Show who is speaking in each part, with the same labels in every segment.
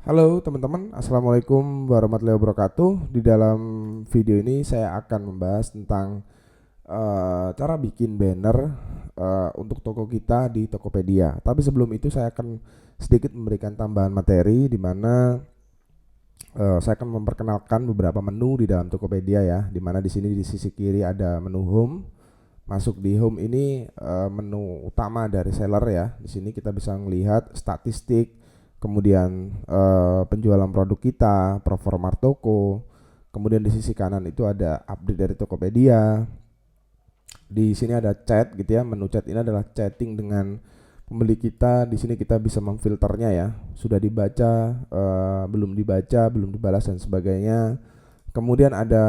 Speaker 1: Halo teman-teman, Assalamualaikum warahmatullahi wabarakatuh. Di dalam video ini saya akan membahas tentang cara bikin banner untuk toko kita di Tokopedia. Tapi sebelum itu saya akan sedikit memberikan tambahan materi di mana saya akan memperkenalkan beberapa menu di dalam Tokopedia ya. Di mana di sini di sisi kiri ada menu home. Masuk di home ini menu utama dari seller ya. Di sini kita bisa melihat statistik, kemudian penjualan produk kita, performa toko. Kemudian di sisi kanan itu ada update dari Tokopedia. Di sini ada chat gitu ya. Menu chat ini adalah chatting dengan pembeli kita. Di sini kita bisa memfilternya ya. Sudah dibaca, belum dibaca, belum dibalas dan sebagainya. Kemudian ada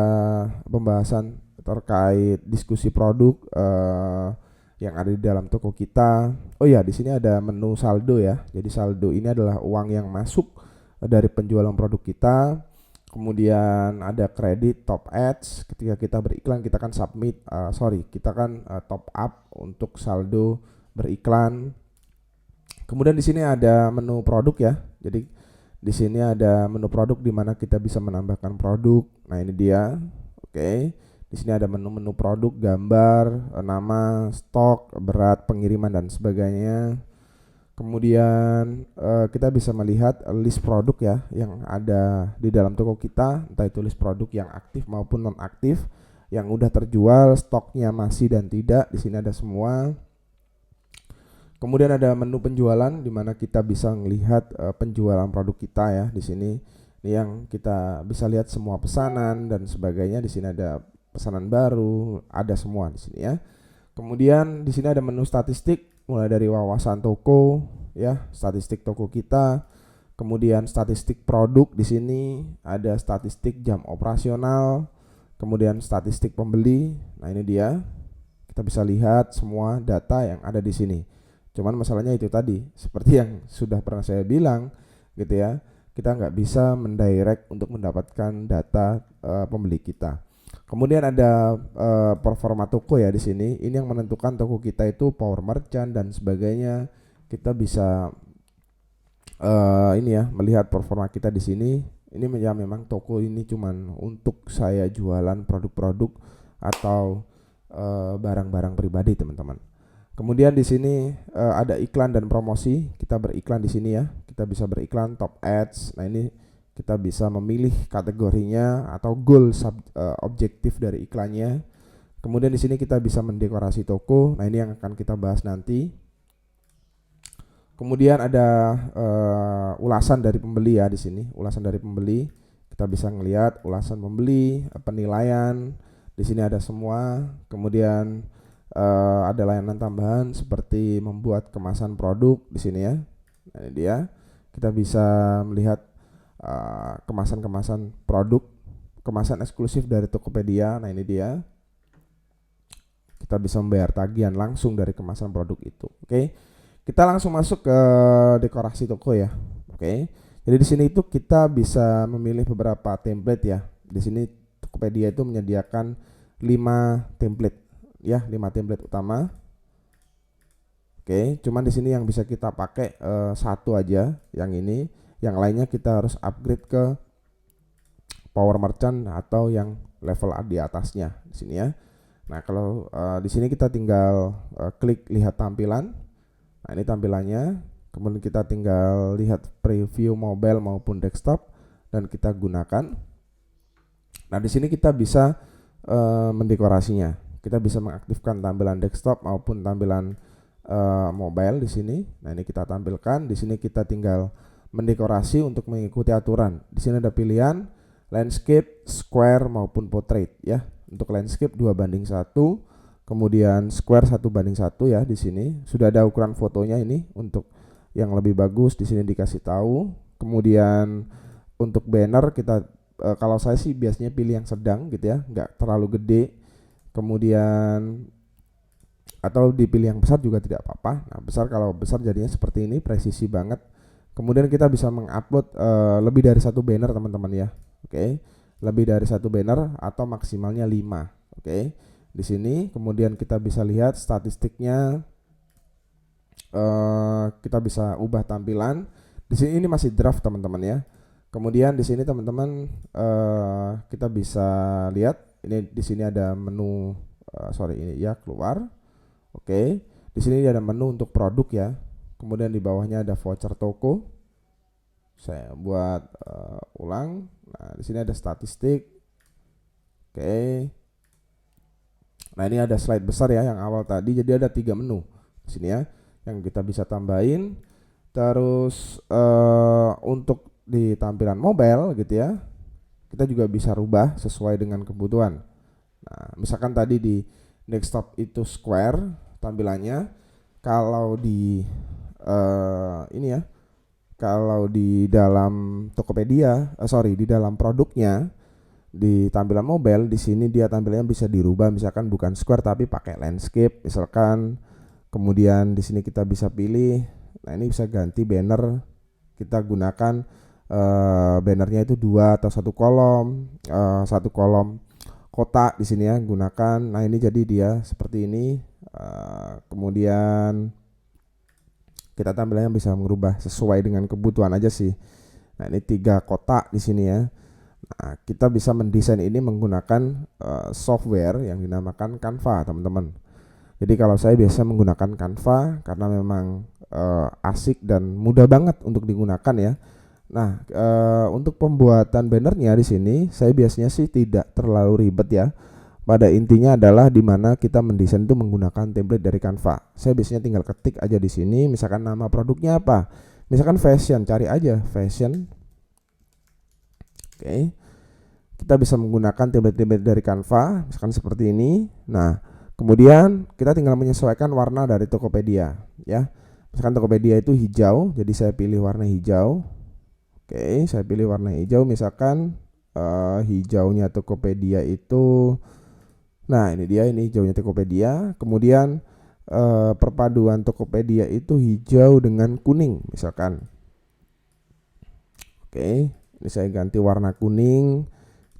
Speaker 1: pembahasan terkait diskusi produk yang ada di dalam toko kita. Oh ya, di sini ada menu saldo ya. Jadi saldo ini adalah uang yang masuk dari penjualan produk kita. Kemudian ada kredit top ads. Ketika kita beriklan kita kan submit, kita kan top up untuk saldo beriklan. Kemudian di sini ada menu produk ya. Jadi di sini ada menu produk di mana kita bisa menambahkan produk. Nah, ini dia. Oke. Di sini ada menu-menu produk, gambar, nama, stok, berat, pengiriman dan sebagainya. Kemudian kita bisa melihat list produk ya yang ada di dalam toko kita, entah itu list produk yang aktif maupun non aktif, yang udah terjual, stoknya masih dan tidak. Di sini ada semua. Kemudian ada menu penjualan di mana kita bisa melihat penjualan produk kita ya di sini. Ini yang kita bisa lihat semua pesanan dan sebagainya. Di sini ada pesanan baru, ada semua di sini ya. Kemudian di sini ada menu statistik mulai dari wawasan toko ya, statistik toko kita. Kemudian statistik produk di sini ada statistik jam operasional, kemudian statistik pembeli. Nah, ini dia. Kita bisa lihat semua data yang ada di sini. Cuman masalahnya itu tadi, seperti yang sudah pernah saya bilang gitu ya, kita nggak bisa mendirect untuk mendapatkan data pembeli kita. Kemudian ada performa toko ya di sini. Ini yang menentukan toko kita itu power merchant dan sebagainya. Kita bisa ini ya melihat performa kita di sini. Ini ya memang toko ini cuman untuk saya jualan produk-produk atau barang-barang pribadi teman-teman. Kemudian di sini ada iklan dan promosi. Kita beriklan di sini ya. Kita bisa beriklan top ads. Nah, ini kita bisa memilih kategorinya atau goal objektif dari iklannya. Kemudian di sini kita bisa mendekorasi toko. Nah, ini yang akan kita bahas nanti. Kemudian ada ulasan dari pembeli ya di sini. Ulasan dari pembeli. Kita bisa ngelihat ulasan pembeli, penilaian. Di sini ada semua. Kemudian ada layanan tambahan seperti membuat kemasan produk di sini ya. Nah, ini dia. Kita bisa melihat kemasan-kemasan produk, kemasan eksklusif dari Tokopedia. Nah, ini dia. Kita bisa membayar tagihan langsung dari kemasan produk itu. Oke. Kita langsung masuk ke dekorasi toko ya. Oke. Jadi di sini itu kita bisa memilih beberapa template ya. Di sini Tokopedia itu menyediakan 5 template ya, 5 template utama. Oke, cuman di sini yang bisa kita pakai satu aja, yang ini. Yang lainnya kita harus upgrade ke power merchant atau yang level di atasnya di sini ya. Nah, kalau di sini kita tinggal klik lihat tampilan. Nah, ini tampilannya. Kemudian kita tinggal lihat preview mobile maupun desktop dan kita gunakan. Nah, di sini kita bisa mendekorasinya. Kita bisa mengaktifkan tampilan desktop maupun tampilan mobile di sini. Nah, ini kita tampilkan. Di sini kita tinggal mendekorasi untuk mengikuti aturan. Di sini ada pilihan landscape, square maupun portrait ya. Untuk landscape 2:1, kemudian square 1:1 ya di sini. Sudah ada ukuran fotonya ini untuk yang lebih bagus di sini dikasih tahu. Kemudian untuk banner kita kalau saya sih biasanya pilih yang sedang gitu ya, nggak terlalu gede. Kemudian atau dipilih yang besar juga tidak apa-apa. Nah, besar, kalau besar jadinya seperti ini, presisi banget. Kemudian kita bisa mengupload lebih dari satu banner teman-teman ya. Oke. Lebih dari satu banner atau maksimalnya 5. Oke. Di sini kemudian kita bisa lihat statistiknya. Kita bisa ubah tampilan. Di sini ini masih draft teman-teman ya. Kemudian di sini teman-teman kita bisa lihat ini di sini ada menu ini ya keluar. Oke. Di sini ada menu untuk produk ya. Kemudian di bawahnya ada voucher toko. Saya buat ulang. Nah, di sini ada statistik. Oke. Nah, ini ada slide besar ya yang awal tadi. Jadi ada 3 menu di sini ya yang kita bisa tambahin. Terus untuk di tampilan mobile gitu ya, kita juga bisa rubah sesuai dengan kebutuhan. Nah, misalkan tadi di desktop itu square tampilannya, kalau di ini ya, kalau di dalam Tokopedia, di dalam produknya di tampilan mobile di sini dia tampilannya bisa dirubah, misalkan bukan square tapi pakai landscape misalkan. Kemudian di sini kita bisa pilih. Nah, ini bisa ganti banner. Kita gunakan bannernya itu 2 atau 1 kolom, 1 kolom kotak di sini ya gunakan. Nah, ini jadi dia seperti ini. Kemudian kita tampilannya bisa merubah sesuai dengan kebutuhan aja sih. Nah, ini 3 kotak di sini ya. Nah, kita bisa mendesain ini menggunakan software yang dinamakan Canva, teman-teman. Jadi kalau saya biasa menggunakan Canva karena memang asik dan mudah banget untuk digunakan ya. Nah, untuk pembuatan bannernya di sini saya biasanya sih tidak terlalu ribet ya. Pada intinya adalah di mana kita mendesain itu menggunakan template dari Canva. Saya biasanya tinggal ketik aja di sini, misalkan nama produknya apa. Misalkan fashion, cari aja fashion. Oke. Kita bisa menggunakan template-template dari Canva, misalkan seperti ini. Nah, kemudian kita tinggal menyesuaikan warna dari Tokopedia ya. Misalkan Tokopedia itu hijau, jadi saya pilih warna hijau. Oke, saya pilih warna hijau, misalkan hijaunya Tokopedia itu, nah ini dia, ini hijaunya Tokopedia. Kemudian perpaduan Tokopedia itu hijau dengan kuning misalkan. Oke, ini saya ganti warna kuning.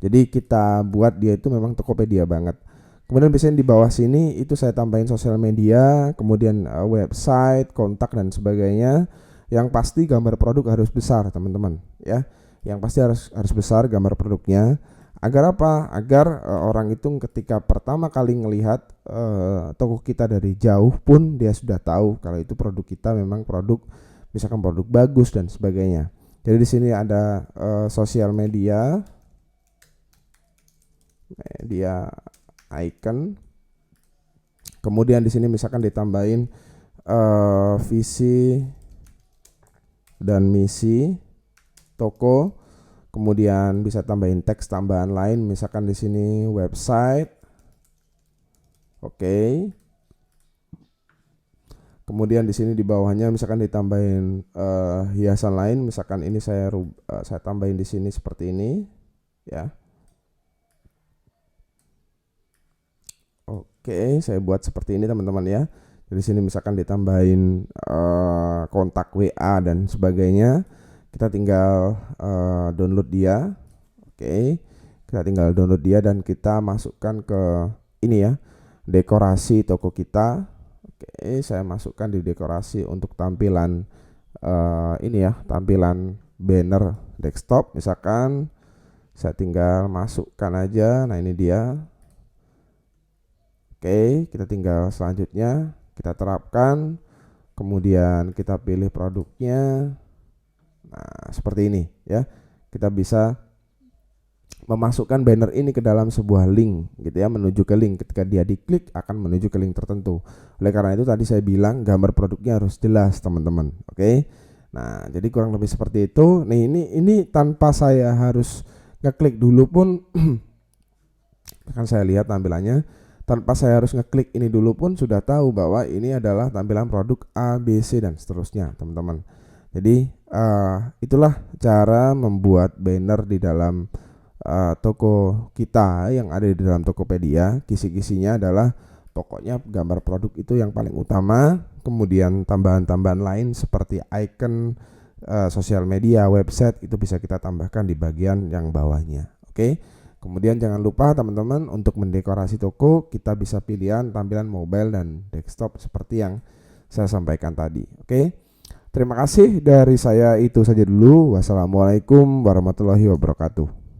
Speaker 1: Jadi kita buat dia itu memang Tokopedia banget. Kemudian biasanya di bawah sini itu saya tambahin sosial media, kemudian website, kontak dan sebagainya. Yang pasti gambar produk harus besar, teman-teman, ya. Yang pasti harus besar gambar produknya. Agar apa? Agar orang itu ketika pertama kali ngelihat toko kita dari jauh pun dia sudah tahu kalau itu produk kita memang produk, misalkan produk bagus dan sebagainya. Jadi di sini ada sosial media icon. Kemudian di sini misalkan ditambahin visi dan misi toko. Kemudian bisa tambahin teks tambahan lain, misalkan di sini website. Oke. Kemudian di sini di bawahnya misalkan ditambahin hiasan lain, misalkan ini saya tambahin di sini seperti ini, ya. Oke, saya buat seperti ini teman-teman ya. Di sini misalkan ditambahin kontak WA dan sebagainya. Kita tinggal download dia. Oke, kita tinggal download dia dan kita masukkan ke ini ya, dekorasi toko kita. Oke, saya masukkan di dekorasi untuk tampilan ini ya, tampilan banner desktop. Misalkan saya tinggal masukkan aja. Nah, ini dia. Oke, kita tinggal selanjutnya kita terapkan, kemudian kita pilih produknya. Nah, seperti ini ya. Kita bisa memasukkan banner ini ke dalam sebuah link gitu ya, menuju ke link. Ketika dia diklik akan menuju ke link tertentu. Oleh karena itu tadi saya bilang gambar produknya harus jelas, teman-teman. Oke. Nah, jadi kurang lebih seperti itu. Nih, ini tanpa saya harus ngeklik dulu pun akan saya lihat tampilannya. Tanpa saya harus ngeklik ini dulu pun sudah tahu bahwa ini adalah tampilan produk A, B, C dan seterusnya, teman-teman. Jadi itulah cara membuat banner di dalam toko kita yang ada di dalam Tokopedia. Kisi-kisinya adalah pokoknya gambar produk itu yang paling utama, kemudian tambahan-tambahan lain seperti icon, sosial media, website itu bisa kita tambahkan di bagian yang bawahnya. Oke. Kemudian jangan lupa teman-teman untuk mendekorasi toko kita bisa pilihan tampilan mobile dan desktop seperti yang saya sampaikan tadi. Oke. Terima kasih dari saya, itu saja dulu. Wassalamualaikum warahmatullahi wabarakatuh.